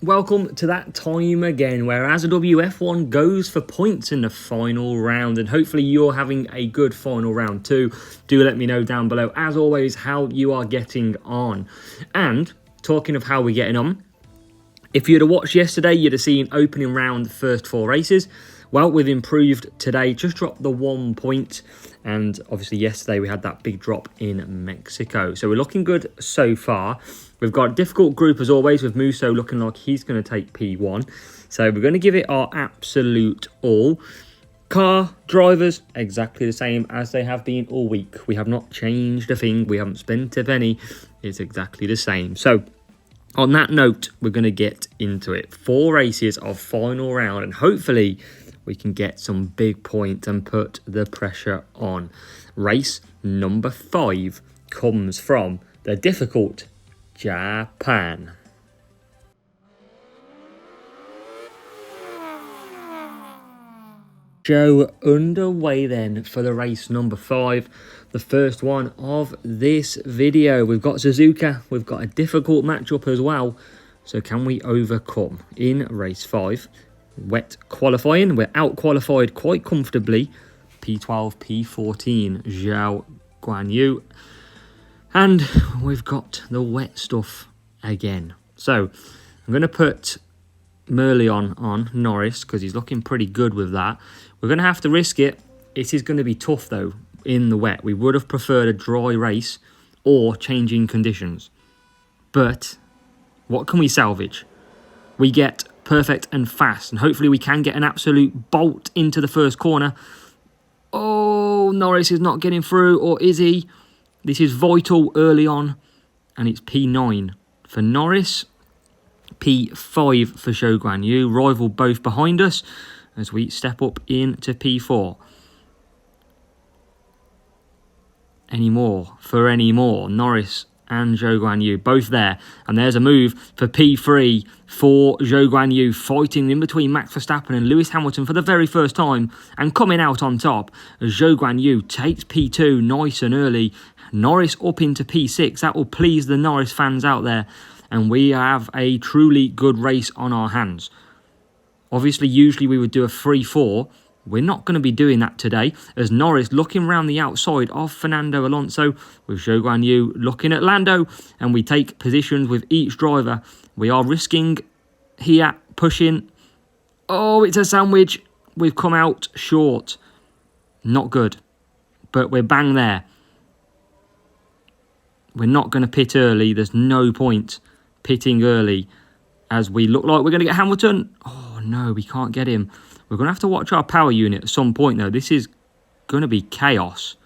Welcome to that time again where as a WF1 goes for points in the final round, and hopefully you're having a good final round too. Do let me know down below, as always, how you are getting on. And talking of how we're getting on, if you'd have watched yesterday, you'd have seen opening round, the first 4 races. Well, we've improved today, just dropped the 1 point. And obviously yesterday we had that big drop in Mexico. So we're looking good so far. We've got a difficult group as always, with Musso looking like he's going to take P1. So we're going to give it our absolute all. Car, drivers, exactly the same as they have been all week. We have not changed a thing. We haven't spent a penny. It's exactly the same. So on that note, we're going to get into it. 4 races of final round, and hopefully we can get some big points and put the pressure on. Race number 5 comes from the difficult Japan. Show underway then for the race number 5, the first one of this video. We've got Suzuka, we've got a difficult matchup as well. So can we overcome in race 5? Wet qualifying, we're out qualified quite comfortably. P12, P14, Zhao Guanyu. And we've got the wet stuff again. So I'm going to put Merlion on Norris because he's looking pretty good with that. We're going to have to risk it. It is going to be tough though in the wet. We would have preferred a dry race or changing conditions. But what can we salvage? We get perfect and fast, and hopefully we can get an absolute bolt into the first corner. Oh, Norris is not getting through, or is he? This is vital early on, and it's P9 for Norris, P5 for Zhou Guanyu. Rival both behind us as we step up into P4. Any more? Norris and Zhou Guanyu both there, and there's a move for P3 for Zhou Guanyu, fighting in between Max Verstappen and Lewis Hamilton for the very first time, and coming out on top. Zhou Guanyu takes P2 nice and early. Norris up into P6. That will please the Norris fans out there, and we have a truly good race on our hands. Obviously, usually we would do a 3-4. We're not going to be doing that today, as Norris looking around the outside of Fernando Alonso, with Zhou Guanyu looking at Lando, and we take positions with each driver. We are risking here, pushing. Oh, it's a sandwich. We've come out short. Not good, but we're bang there. We're not going to pit early. There's no point pitting early, as we look like we're going to get Hamilton. Oh no, we can't get him. We're going to have to watch our power unit at some point, though. This is going to be chaos.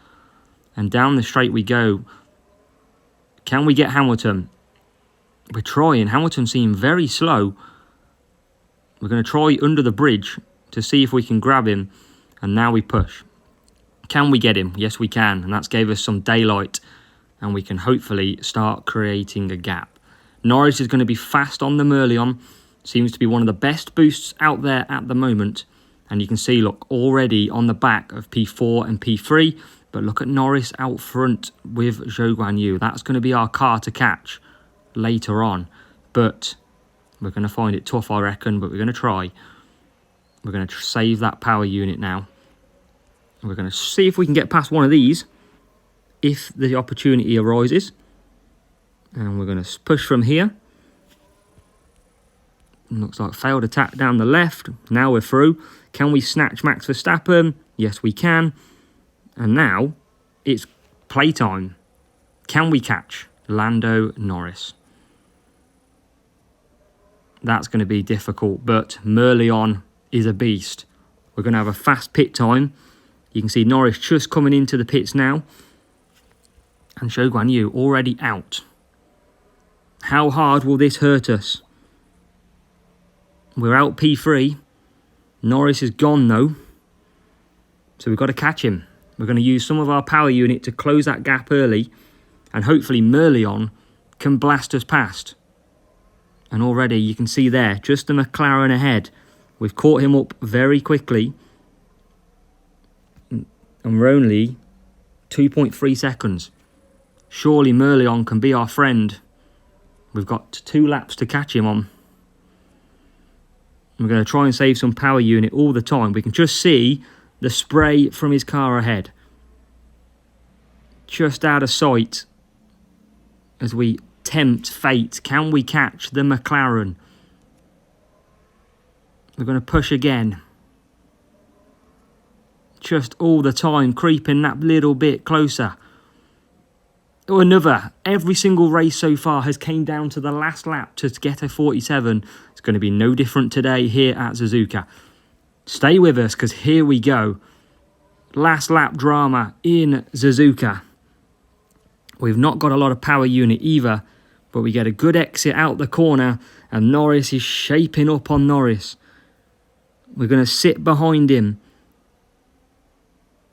And down the straight we go. Can we get Hamilton? We're trying. Hamilton seemed very slow. We're going to try under the bridge to see if we can grab him. And now we push. Can we get him? Yes, we can. And that's gave us some daylight. And we can hopefully start creating a gap. Norris is going to be fast on the Merlion. Seems to be one of the best boosts out there at the moment. And you can see, look, already on the back of P4 and P3. But look at Norris out front with Zhou Guanyu. That's going to be our car to catch later on. But we're going to find it tough, I reckon. But we're going to try. We're going to save that power unit now. We're going to see if we can get past one of these, if the opportunity arises. And we're going to push from here. Looks like failed attack down the left. Now we're through. Can we snatch Max Verstappen? Yes, we can. And now it's playtime. Can we catch Lando Norris? That's going to be difficult, but Merlion is a beast. We're going to have a fast pit time. You can see Norris just coming into the pits now. And Zhou Guanyu already out. How hard will this hurt us? We're out P3. Norris is gone though. So we've got to catch him. We're going to use some of our power unit to close that gap early. And hopefully Merlion can blast us past. And already you can see there, just the McLaren ahead. We've caught him up very quickly. And we're only 2.3 seconds. Surely Merlion can be our friend. We've got 2 laps to catch him on. We're going to try and save some power unit all the time. We can just see the spray from his car ahead. Just out of sight as we tempt fate. Can we catch the McLaren? We're going to push again. Just all the time creeping that little bit closer. Oh, another. Every single race so far has came down to the last lap to get a 47. It's going to be no different today here at Suzuka. Stay with us because here we go. Last lap drama in Suzuka. We've not got a lot of power unit either, but we get a good exit out the corner and Norris is shaping up on Norris. We're going to sit behind him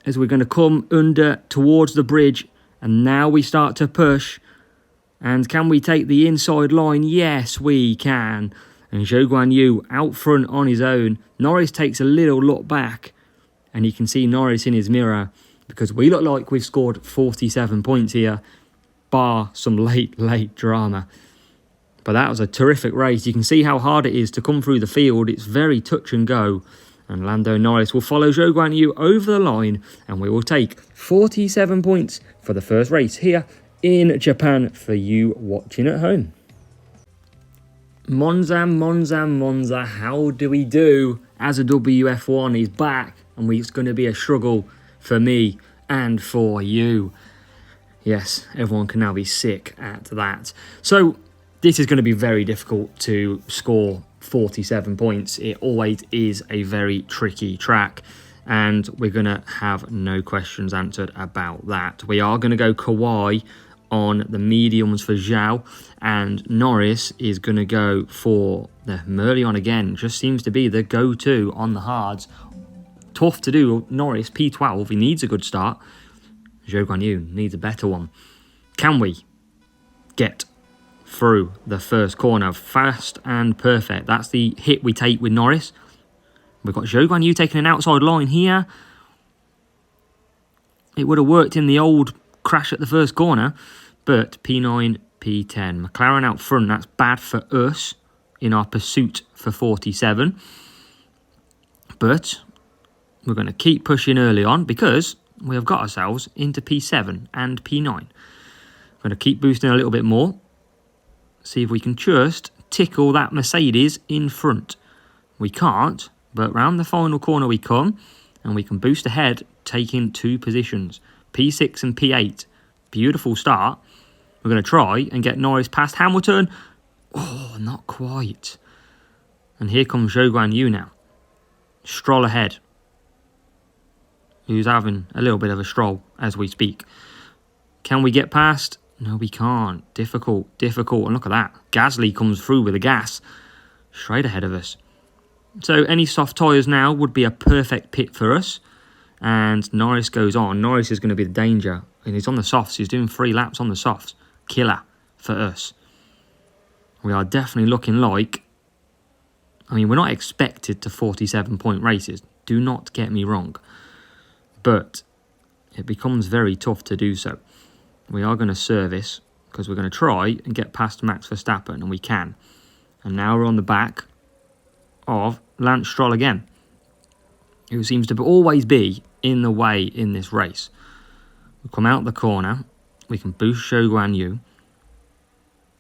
as we're going to come under towards the bridge, and now we start to push. And can we take the inside line? Yes, we can. And Zhou Guanyu out front on his own. Norris takes a little look back and you can see Norris in his mirror because we look like we've scored 47 points here, bar some late drama. But that was a terrific race. You can see how hard it is to come through the field. It's very touch and go. And Lando Norris will follow Zhou Guanyu over the line and we will take 47 points for the first race here in Japan for you watching at home. Monza, how do we do as a WF1? He's back and it's going to be a struggle for me and for you. Yes, everyone can now be sick at that. So this is going to be very difficult to score 47 points. It always is a very tricky track and we're going to have no questions answered about that. We are going to go Kawhi on the mediums for Zhao, and Norris is going to go for the Merlion again. Just seems to be the go-to on the hards. Tough to do. Norris, P12, he needs a good start. Zhou Guanyu needs a better one. Can we get through the first corner? Fast and perfect. That's the hit we take with Norris. We've got Zhou Guanyu taking an outside line here. It would have worked in the old crash at the first corner, but P9, P10. McLaren out front, that's bad for us in our pursuit for 47. But we're going to keep pushing early on because we have got ourselves into P7 and P9. We're going to keep boosting a little bit more. See if we can just tickle that Mercedes in front. We can't, but round the final corner we come and we can boost ahead, taking 2 positions. P6 and P8. Beautiful start. We're going to try and get Norris past Hamilton. Oh, not quite. And here comes Zhou Guanyu now. Stroll ahead. Who's having a little bit of a stroll as we speak. Can we get past? No, we can't. Difficult. And look at that. Gasly comes through with the gas. Straight ahead of us. So any soft tyres now would be a perfect pit for us. And Norris goes on. Norris is going to be the danger. And he's on the softs. He's doing 3 laps on the softs. Killer for us. We are definitely looking like... I mean, we're not expected to 47-point races. Do not get me wrong. But it becomes very tough to do so. We are going to service because we're going to try and get past Max Verstappen. And we can. And now we're on the back of Lance Stroll again, who seems to always be in the way in this race. We come out the corner. We can boost Zhou Guanyu.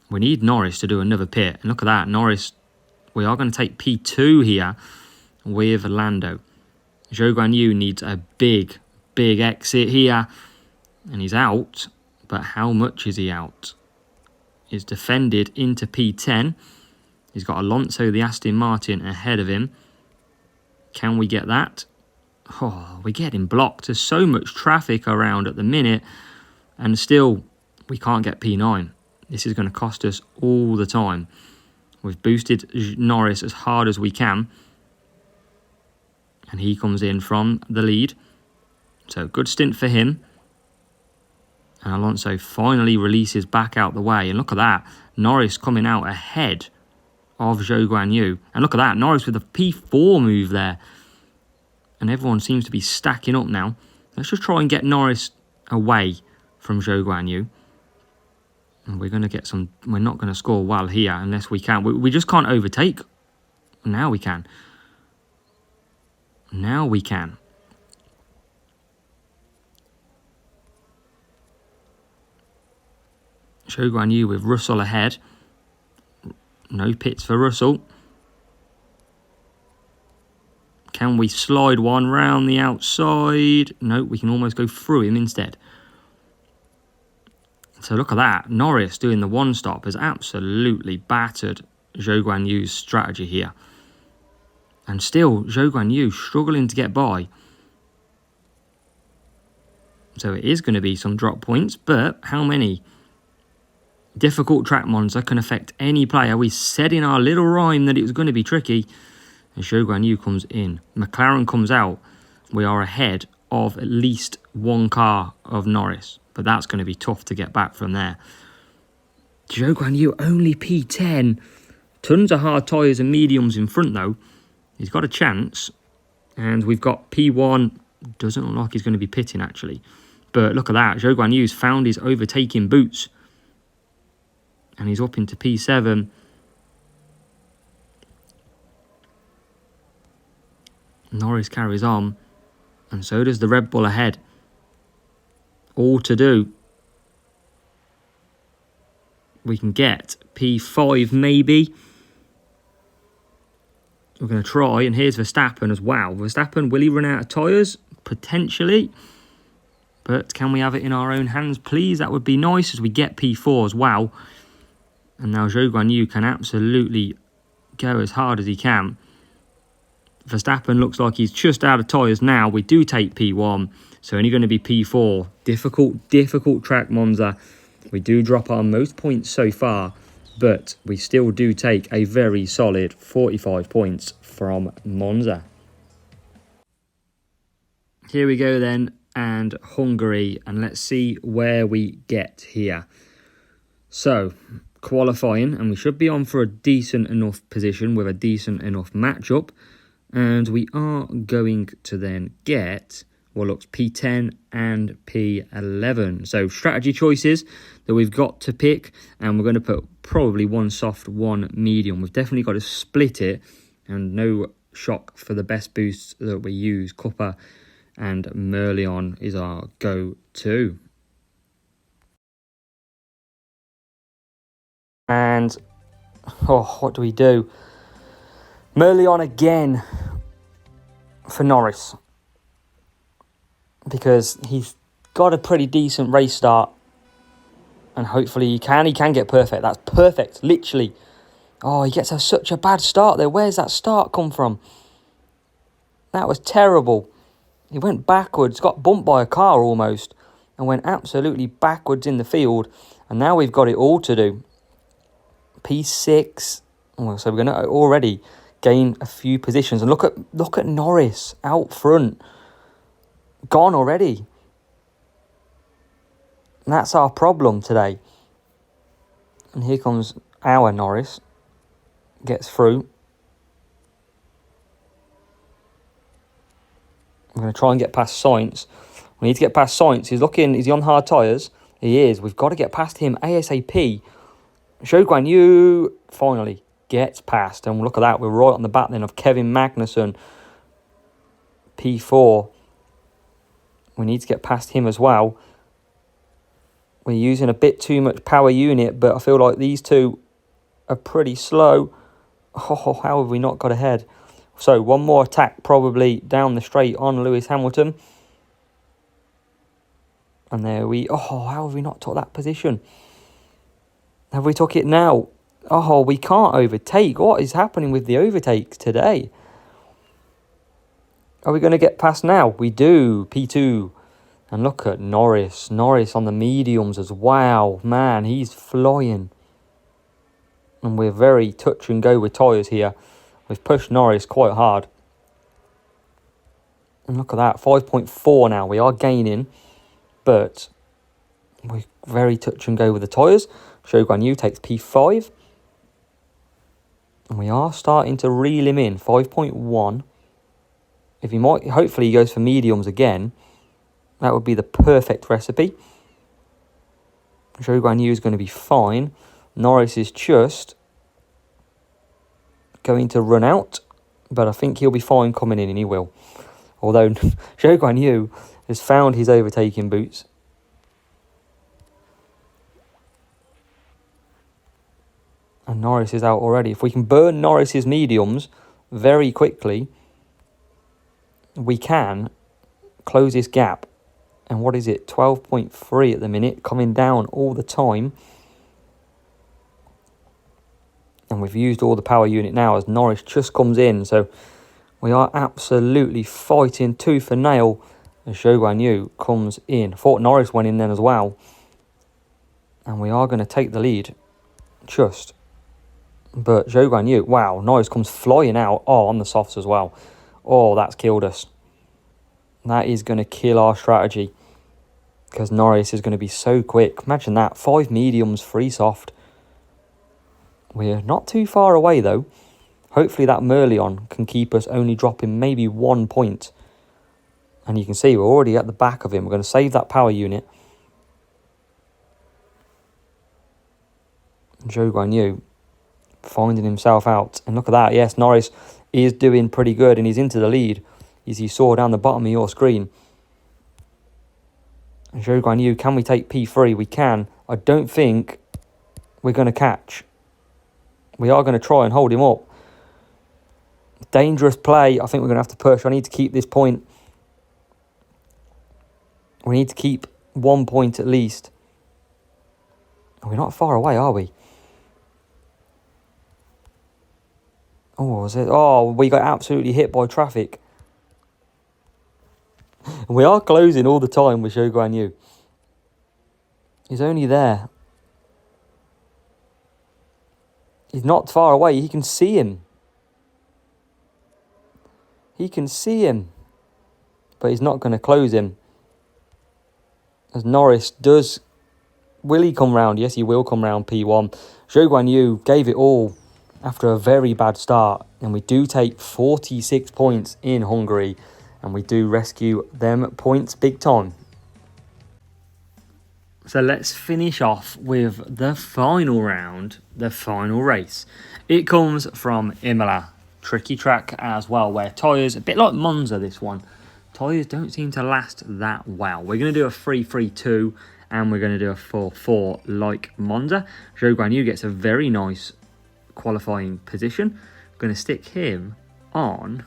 We need Norris to do another pit. And look at that. Norris, we are going to take P2 here with Lando. Zhou Guanyu needs a big exit here. And he's out. But how much is he out? He's defended into P10. He's got Alonso, the Aston Martin, ahead of him. Can we get that? Oh, we're getting blocked. There's so much traffic around at the minute. And still, we can't get P9. This is going to cost us all the time. We've boosted Norris as hard as we can. And he comes in from the lead. So, good stint for him. And Alonso finally releases back out the way. And look at that. Norris coming out ahead of Zhou Guanyu. And look at that. Norris with a P4 move there. And everyone seems to be stacking up now. Let's just try and get Norris away from Zhou Guanyu. And we're going to get some... We're not going to score well here unless we can. We just can't overtake Now we can. Now we can. Zhou Guanyu with Russell ahead. No pits for Russell. Can we slide one round the outside? No, we can almost go through him instead. So look at that. Norris doing the one stop has absolutely battered Zhou Guanyu's strategy here. And still, Zhou Guanyu struggling to get by. So it is going to be some drop points, but how many? Difficult track Monza can affect any player. We said in our little rhyme that it was going to be tricky. And Zhou Guanyu comes in. McLaren comes out. We are ahead of at least one car of Norris. But that's going to be tough to get back from there. Zhou Guanyu only P10. Tons of hard tyres and mediums in front though. He's got a chance. And we've got P1. Doesn't look like he's going to be pitting actually. But look at that. Zhou Guanyu's found his overtaking boots. And he's up into P7. Norris carries on. And so does the Red Bull ahead. All to do. We can get P5 maybe. We're going to try. And here's Verstappen as well. Verstappen, will he run out of tyres? Potentially. But can we have it in our own hands, please? That would be nice as we get P4 as well. And now Zhou Guanyu can absolutely go as hard as he can. Verstappen looks like he's just out of tyres now. We do take P1, so only going to be P4. Difficult track, Monza. We do drop our most points so far, but we still do take a very solid 45 points from Monza. Here we go then, and Hungary, and let's see where we get here. So, qualifying, and we should be on for a decent enough position with a decent enough matchup. And we are going to then get what looks P10 and P11. So strategy choices that we've got to pick. And we're going to put probably one soft, one medium. We've definitely got to split it. And no shock for the best boosts that we use. Copper and Merlion is our go-to. And, what do we do? Merlion again for Norris. Because he's got a pretty decent race start. And hopefully he can get perfect. That's perfect, literally. Oh, he gets such a bad start there. Where's that start come from? That was terrible. He went backwards, got bumped by a car almost. And went absolutely backwards in the field. And now we've got it all to do. P6. Oh, so we're going to already gain a few positions. And look at Norris out front. Gone already. And that's our problem today. And here comes our Norris. Gets through. I'm going to try and get past Sainz. We need to get past Sainz. Is he on hard tyres? He is. We've got to get past him ASAP. Zhou Guanyu finally gets past. And look at that. We're right on the back then of Kevin Magnussen. P4. We need to get past him as well. We're using a bit too much power unit, but I feel like these two are pretty slow. Oh, how have we not got ahead? So one more attack probably down the straight on Lewis Hamilton. And there how have we not took that position? Have we took it now? Oh, we can't overtake. What is happening with the overtakes today? Are we going to get past now? We do. P2. And look at Norris. Norris on the mediums as wow. Man, he's flying. And we're very touch and go with tyres here. We've pushed Norris quite hard. And look at that. 5.4 now. We are gaining. But we're very touch and go with the tyres. Zhou Guanyu takes P5. And we are starting to reel him in. 5.1. If he might, hopefully he goes for mediums again. That would be the perfect recipe. Zhou Guanyu is going to be fine. Norris is just going to run out, but I think he'll be fine coming in, and he will. Although Zhou Guanyu has found his overtaking boots. And Norris is out already. If we can burn Norris's mediums very quickly, we can close this gap. And what is it? 12.3 at the minute, coming down all the time. And we've used all the power unit now as Norris just comes in. So we are absolutely fighting tooth and nail as Zhou Guanyu comes in. I thought Norris went in then as well. And we are going to take the lead. Just. But Zhou Guanyu, wow, Norris comes flying out. Oh, on the softs as well. Oh, that's killed us. That is going to kill our strategy. Because Norris is going to be so quick. Imagine that. 5 mediums, 3 soft. We're not too far away though. Hopefully that Merlion can keep us only dropping maybe 1 point. And you can see we're already at the back of him. We're going to save that power unit. Zhou Guanyu finding himself out. And look at that. Yes, Norris is doing pretty good and he's into the lead. As you saw down the bottom of your screen. Zhou Guanyu, can we take P3? We can. I don't think we're going to catch. We are going to try and hold him up. Dangerous play. I think we're going to have to push. I need to keep this point. We need to keep 1 point at least. We're not far away, are we? Oh, was it? Oh, we got absolutely hit by traffic. And we are closing all the time with Zhou Guanyu. He's only there. He's not far away. He can see him. He can see him. But he's not going to close him. As Norris does. Will he come round? Yes, he will come round P1. Zhou Guanyu gave it all after a very bad start. And we do take 46 points in Hungary. And we do rescue them points big time. So let's finish off with the final round, the final race. It comes from Imola. Tricky track as well, where tyres, a bit like Monza this one, tyres don't seem to last that well. We're going to do a 3-3-2 and we're going to do a 4-4 like Monza. Zhou Guanyu gets a very nice qualifying position. I'm going to stick him on...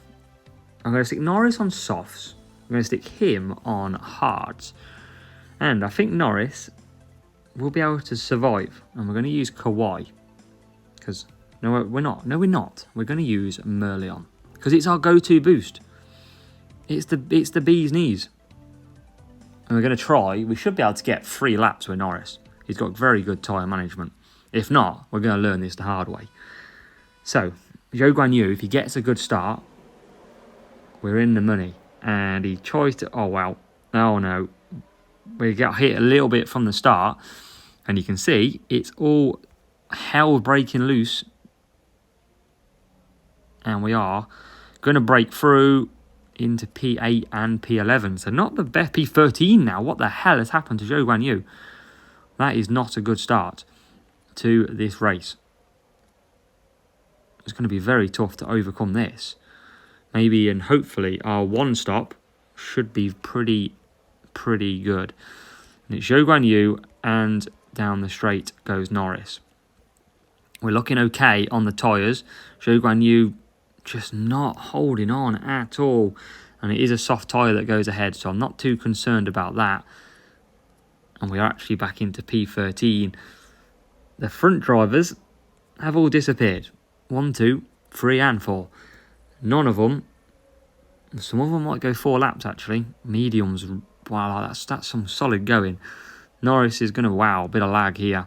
I'm going to stick Norris on softs. I'm going to stick him on hards. And I think Norris will be able to survive. And we're going to use Kawhi. Because, no, we're not. No, we're not. We're going to use Merlion. Because it's our go-to boost. It's the bee's knees. And we're going to try. We should be able to get 3 laps with Norris. He's got very good tyre management. If not, we're going to learn this the hard way. So, Zhou Guanyu, if he gets a good start, we're in the money. And he tries to... Oh, well. Oh, no. We got hit a little bit from the start. And you can see it's all hell breaking loose. And we are going to break through into P8 and P11. So not the best. P13 now. What the hell has happened to Zhou Guanyu? That is not a good start to this race. It's going to be very tough to overcome this. Maybe and hopefully our one stop should be pretty good. And it's Zhou Guanyu and down the straight goes Norris. We're looking okay on the tyres. Zhou Guanyu just not holding on at all. And it is a soft tyre that goes ahead, so I'm not too concerned about that. And we're actually back into P13. The front drivers have all disappeared. 1, 2, 3 and 4. None of them. Some of them might go 4 laps actually. Mediums, wow, that's some solid going. Norris is going to, wow, a bit of lag here.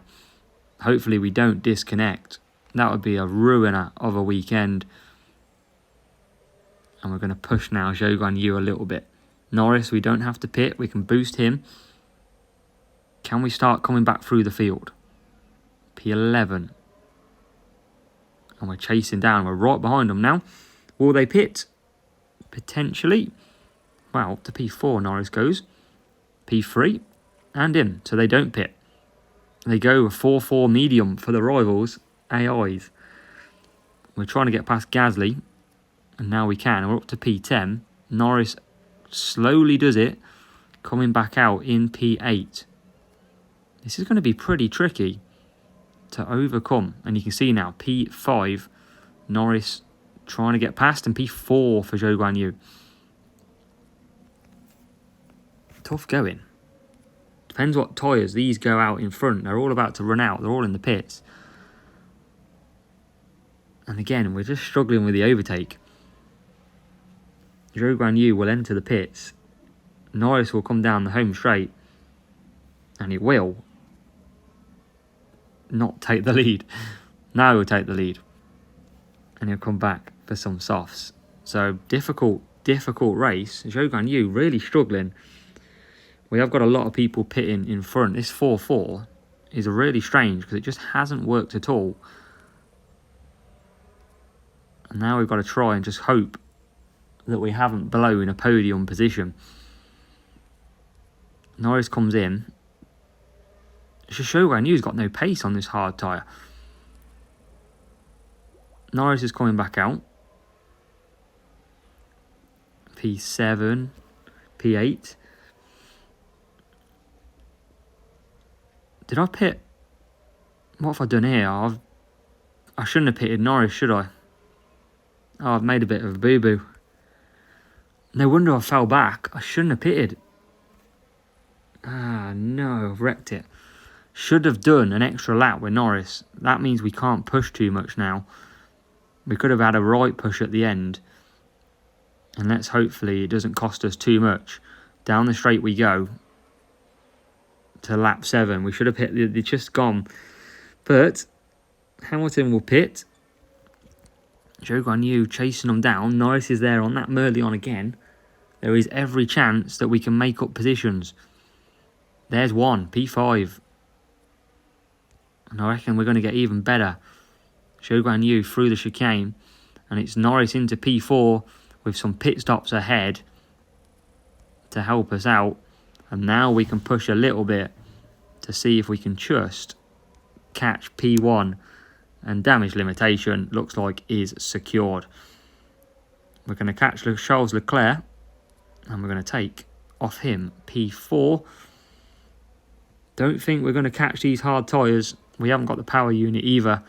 Hopefully we don't disconnect. That would be a ruiner of a weekend. And we're going to push now Zhou Guanyu a little bit. Norris, we don't have to pit. We can boost him. Can we start coming back through the field? P11. And we're chasing down. We're right behind them now. Will they pit? Potentially. Well, up to P4 Norris goes. P3 and in. So they don't pit. They go a 4-4 medium for the rivals. AIs. We're trying to get past Gasly, and now we can. We're up to P10. Norris slowly does it, coming back out in P8. This is going to be pretty tricky to overcome. And you can see now, P5, Norris trying to get past, and P4 for Zhou Guanyu. Tough going. Depends what tyres these go out in front. They're all about to run out. They're all in the pits. And again, we're just struggling with the overtake. Zhou Guanyu will enter the pits. Norris will come down the home straight. And he will not take the lead. Now he'll take the lead. And he'll come back for some softs. So difficult race. Zhou Guanyu really struggling. We have got a lot of people pitting in front. This 4-4 is really strange because it just hasn't worked at all. And now we've got to try and just hope that we haven't blown a podium position. Norris comes in. Zhou Guanyu's got no pace on this hard tyre. Norris is coming back out. P7, P8. Did I pit? What have I done here? I shouldn't have pitted Norris, should I? Oh, I've made a bit of a boo-boo. No wonder I fell back. I shouldn't have pitted. Ah, no, I've wrecked it. Should have done an extra lap with Norris. That means we can't push too much now. We could have had a right push at the end. And let's hopefully it doesn't cost us too much. Down the straight we go. To lap 7. We should have hit the just gone. But Hamilton will pit. Zhou Guanyu chasing them down. Norris is there on that Merlion again. There is every chance that we can make up positions. There's one, P5. And I reckon we're going to get even better. Zhou Guanyu through the chicane. And it's Norris into P4 with some pit stops ahead to help us out. And now we can push a little bit to see if we can just catch P1. And damage limitation looks like is secured. We're going to catch Charles Leclerc. And we're going to take off him P4. Don't think we're going to catch these hard tyres. We haven't got the power unit either.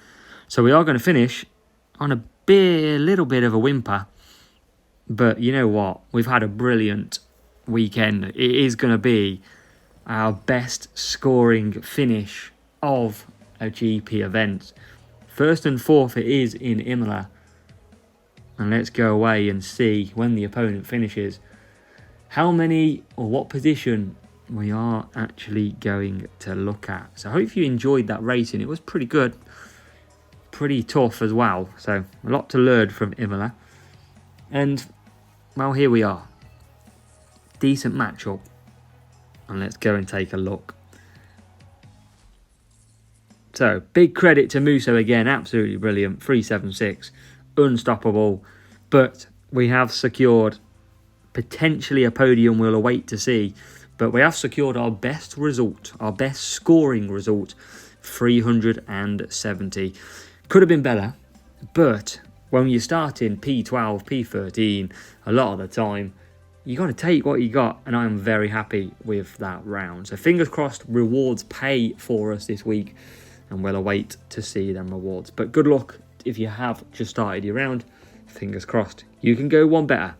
So we are going to finish on a little bit of a whimper. But you know what? We've had a brilliant weekend. It is going to be our best scoring finish of a GP event. First and fourth it is in Imola. And let's go away and see when the opponent finishes how many or what position we are actually going to look at. So I hope you enjoyed that racing. It was pretty good. Pretty tough as well. So a lot to learn from Imola. And well, here we are. Decent matchup. And let's go and take a look. So, big credit to Musso again. Absolutely brilliant. 376. Unstoppable. But we have secured potentially a podium. We'll await to see. But we have secured our best result. Our best scoring result. 370. Could have been better. But when you start in P12, P13, a lot of the time, you got to take what you got, and I'm very happy with that round. So fingers crossed, rewards pay for us this week, and we'll await to see them rewards. But good luck if you have just started your round. Fingers crossed, you can go one better.